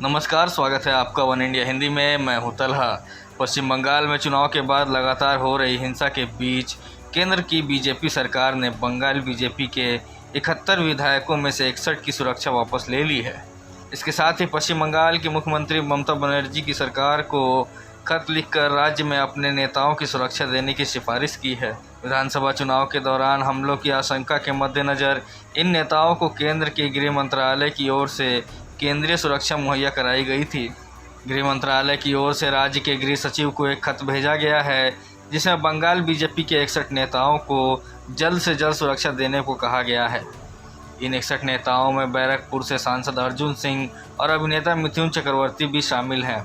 नमस्कार, स्वागत है आपका वन इंडिया हिंदी में। मैं हूं तलहा। पश्चिम बंगाल में चुनाव के बाद लगातार हो रही हिंसा के बीच केंद्र की बीजेपी सरकार ने बंगाल बीजेपी के 71 विधायकों में से 61 की सुरक्षा वापस ले ली है। इसके साथ ही पश्चिम बंगाल की मुख्यमंत्री ममता बनर्जी की सरकार को खत लिखकर राज्य में अपने नेताओं की सुरक्षा देने की सिफारिश की है। विधानसभा चुनाव के दौरान हमलों की आशंका के मद्देनज़र इन नेताओं को केंद्र के गृह मंत्रालय की ओर से केंद्रीय सुरक्षा मुहैया कराई गई थी। गृह मंत्रालय की ओर से राज्य के गृह सचिव को एक खत भेजा गया है, जिसमें बंगाल बीजेपी के 61 नेताओं को जल्द से जल्द सुरक्षा देने को कहा गया है। इन 61 नेताओं में बैरकपुर से सांसद अर्जुन सिंह और अभिनेता मिथुन चक्रवर्ती भी शामिल हैं।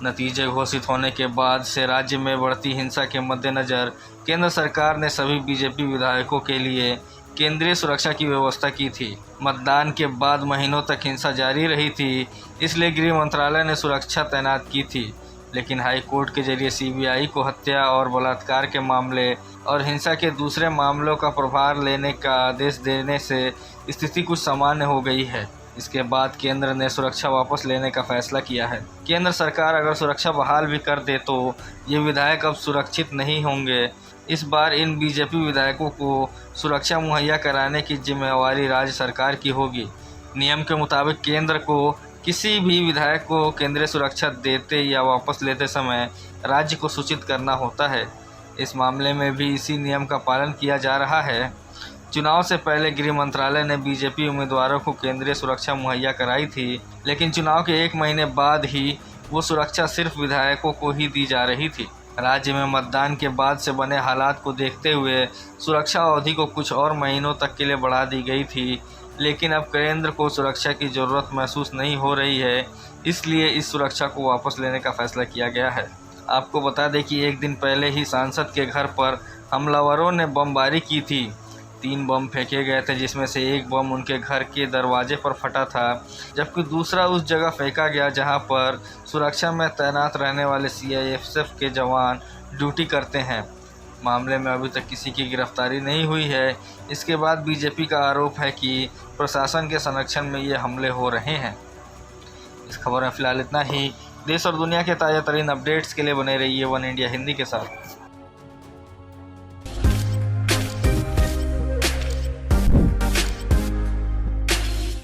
नतीजे घोषित होने के बाद से राज्य में बढ़ती हिंसा के मद्देनज़र केंद्र सरकार ने सभी बीजेपी विधायकों के लिए केंद्रीय सुरक्षा की व्यवस्था की थी। मतदान के बाद महीनों तक हिंसा जारी रही थी, इसलिए गृह मंत्रालय ने सुरक्षा तैनात की थी। लेकिन हाई कोर्ट के जरिए सीबीआई को हत्या और बलात्कार के मामले और हिंसा के दूसरे मामलों का प्रभार लेने का आदेश देने से स्थिति कुछ सामान्य हो गई है। इसके बाद केंद्र ने सुरक्षा वापस लेने का फैसला किया है। केंद्र सरकार अगर सुरक्षा बहाल भी कर दे तो ये विधायक अब सुरक्षित नहीं होंगे। इस बार इन बीजेपी विधायकों को सुरक्षा मुहैया कराने की जिम्मेवारी राज्य सरकार की होगी। नियम के मुताबिक केंद्र को किसी भी विधायक को केंद्रीय सुरक्षा देते या वापस लेते समय राज्य को सूचित करना होता है। इस मामले में भी इसी नियम का पालन किया जा रहा है। चुनाव से पहले गृह मंत्रालय ने बीजेपी उम्मीदवारों को केंद्रीय सुरक्षा मुहैया कराई थी, लेकिन चुनाव के 1 महीने बाद ही वो सुरक्षा सिर्फ विधायकों को ही दी जा रही थी। राज्य में मतदान के बाद से बने हालात को देखते हुए सुरक्षा अवधि को कुछ और महीनों तक के लिए बढ़ा दी गई थी, लेकिन अब केंद्र को सुरक्षा की ज़रूरत महसूस नहीं हो रही है, इसलिए इस सुरक्षा को वापस लेने का फैसला किया गया है। आपको बता दें कि 1 दिन पहले ही सांसद के घर पर हमलावरों ने बमबारी की थी। 3 बम फेंके गए थे, जिसमें से एक बम उनके घर के दरवाजे पर फटा था, जबकि दूसरा उस जगह फेंका गया जहां पर सुरक्षा में तैनात रहने वाले सीआईएसएफ के जवान ड्यूटी करते हैं। मामले में अभी तक किसी की गिरफ्तारी नहीं हुई है। इसके बाद बीजेपी का आरोप है कि प्रशासन के संरक्षण में ये हमले हो रहे हैं। इस खबर में फिलहाल इतना ही। देश और दुनिया के ताज़ा तरीन अपडेट्स के लिए बने रहिए वन इंडिया हिंदी के साथ।